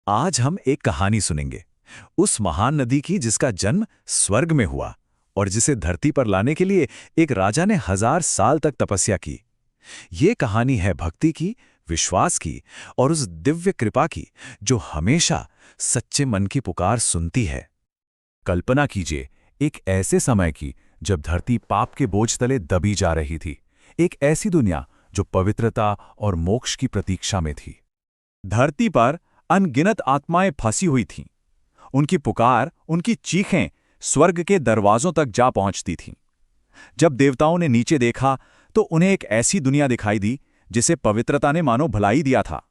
आज हम एक कहानी सुनेंगे उस महान नदी की जिसका जन्म स्वर्ग में हुआ और जिसे धरती पर लाने के लिए एक राजा ने 1000 साल तक तपस्या की। ये कहानी है भक्ति की, विश्वास की और उस दिव्य कृपा की जो हमेशा सच्चे मन की पुकार सुनती है। कल्पना कीजिए एक ऐसे समय की जब धरती पाप के बोझ तले दबी जा रही थी, एक ऐसी दुनिया जो पवित्रता और मोक्ष की प्रतीक्षा में थी। धरती पर अनगिनत आत्माएं फंसी हुई थीं। उनकी पुकार, उनकी चीखें स्वर्ग के दरवाजों तक जा पहुंचती थीं। जब देवताओं ने नीचे देखा तो उन्हें एक ऐसी दुनिया दिखाई दी जिसे पवित्रता ने मानो भलाई दिया था।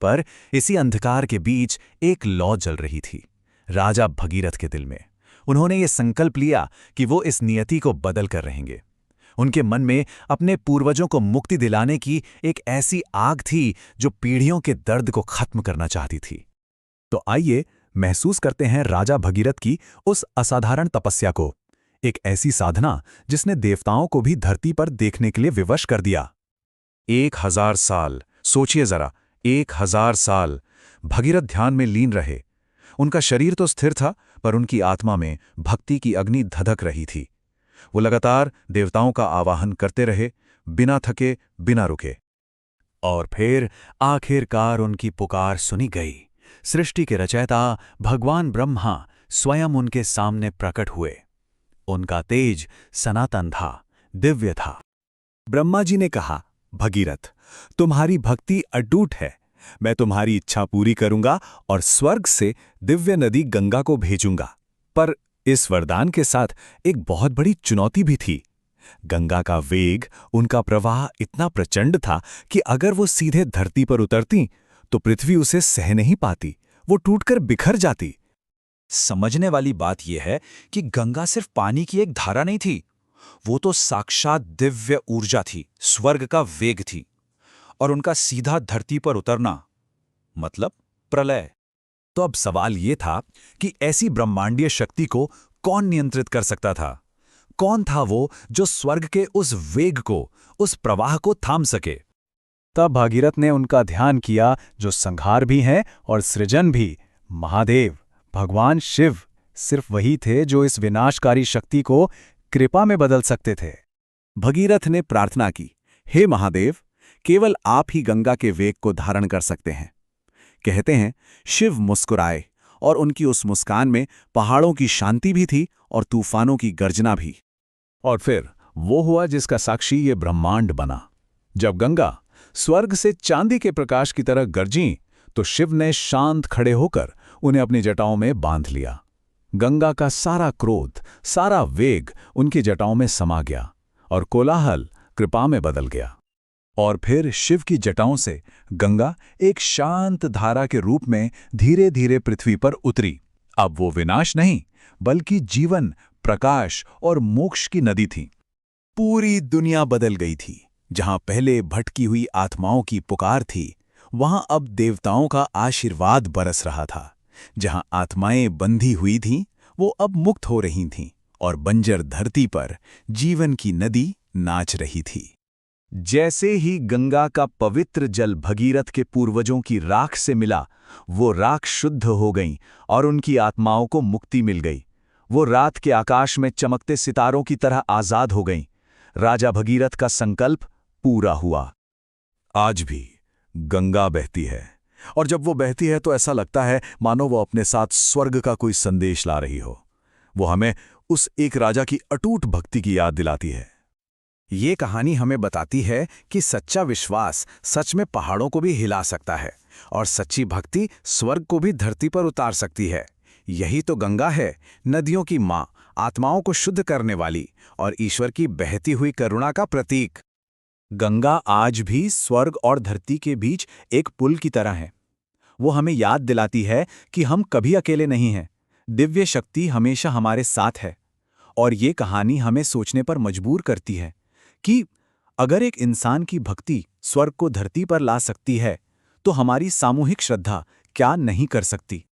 पर इसी अंधकार के बीच एक लौ जल रही थी, राजा भगीरथ के दिल में। उन्होंने ये संकल्प लिया कि वो इस नियति को बदल कर रहेंगे। उनके मन में अपने पूर्वजों को मुक्ति दिलाने की एक ऐसी आग थी जो पीढ़ियों के दर्द को खत्म करना चाहती थी। तो आइए महसूस करते हैं राजा भगीरथ की उस असाधारण तपस्या को, एक ऐसी साधना जिसने देवताओं को भी धरती पर देखने के लिए विवश कर दिया। 1000 साल, सोचिए जरा, 1000 साल भगीरथ ध्यान में लीन रहे। उनका शरीर तो स्थिर था, पर उनकी आत्मा में भक्ति की अग्नि धधक रही थी। वो लगातार देवताओं का आवाहन करते रहे, बिना थके, बिना रुके। और फिर आखिरकार उनकी पुकार सुनी गई। सृष्टि के रचयिता भगवान ब्रह्मा स्वयं उनके सामने प्रकट हुए। उनका तेज सनातन था, दिव्य था। ब्रह्मा जी ने कहा, भगीरथ, तुम्हारी भक्ति अटूट है। मैं तुम्हारी इच्छा पूरी करूंगा और स्वर्ग से दिव्य नदी गंगा को भेजूंगा। पर इस वरदान के साथ एक बहुत बड़ी चुनौती भी थी। गंगा का वेग, उनका प्रवाह इतना प्रचंड था कि अगर वो सीधे धरती पर उतरती तो पृथ्वी उसे सह नहीं पाती, वो टूटकर बिखर जाती। समझने वाली बात यह है कि गंगा सिर्फ पानी की एक धारा नहीं थी, वो तो साक्षात दिव्य ऊर्जा थी, स्वर्ग का वेग थी। और उनका सीधा धरती पर उतरना मतलब प्रलय। तो अब सवाल ये था कि ऐसी ब्रह्मांडीय शक्ति को कौन नियंत्रित कर सकता था? कौन था वो जो स्वर्ग के उस वेग को, उस प्रवाह को थाम सके? तब भागीरथ ने उनका ध्यान किया जो संहार भी हैं और सृजन भी, महादेव, भगवान शिव। सिर्फ वही थे जो इस विनाशकारी शक्ति को कृपा में बदल सकते थे। भगीरथ ने प्रार्थना की, हे महादेव, केवल आप ही गंगा के वेग को धारण कर सकते हैं। कहते हैं शिव मुस्कुराए और उनकी उस मुस्कान में पहाड़ों की शांति भी थी और तूफानों की गर्जना भी। और फिर वो हुआ जिसका साक्षी ये ब्रह्मांड बना। जब गंगा स्वर्ग से चांदी के प्रकाश की तरह गरजी तो शिव ने शांत खड़े होकर उन्हें अपनी जटाओं में बांध लिया। गंगा का सारा क्रोध, सारा वेग उनकी जटाओं में समा गया और कोलाहल कृपा में बदल गया। और फिर शिव की जटाओं से गंगा एक शांत धारा के रूप में धीरे धीरे पृथ्वी पर उतरी। अब वो विनाश नहीं, बल्कि जीवन, प्रकाश और मोक्ष की नदी थी। पूरी दुनिया बदल गई थी। जहां पहले भटकी हुई आत्माओं की पुकार थी, वहां अब देवताओं का आशीर्वाद बरस रहा था। जहां आत्माएं बंधी हुई थीं, वो अब मुक्त हो रही थीं और बंजर धरती पर जीवन की नदी नाच रही थी। जैसे ही गंगा का पवित्र जल भगीरथ के पूर्वजों की राख से मिला, वो राख शुद्ध हो गई और उनकी आत्माओं को मुक्ति मिल गई। वो रात के आकाश में चमकते सितारों की तरह आजाद हो गईं। राजा भगीरथ का संकल्प पूरा हुआ। आज भी गंगा बहती है, और जब वो बहती है तो ऐसा लगता है मानो वो अपने साथ स्वर्ग का कोई संदेश ला रही हो। वो हमें उस एक राजा की अटूट भक्ति की याद दिलाती है। ये कहानी हमें बताती है कि सच्चा विश्वास सच में पहाड़ों को भी हिला सकता है और सच्ची भक्ति स्वर्ग को भी धरती पर उतार सकती है। यही तो गंगा है, नदियों की माँ, आत्माओं को शुद्ध करने वाली और ईश्वर की बहती हुई करुणा का प्रतीक। गंगा आज भी स्वर्ग और धरती के बीच एक पुल की तरह है। वो हमें याद दिलाती है कि हम कभी अकेले नहीं हैं। दिव्य शक्ति हमेशा हमारे साथ है। और ये कहानी हमें सोचने पर मजबूर करती है कि अगर एक इंसान की भक्ति स्वर्ग को धरती पर ला सकती है, तो हमारी सामूहिक श्रद्धा क्या नहीं कर सकती।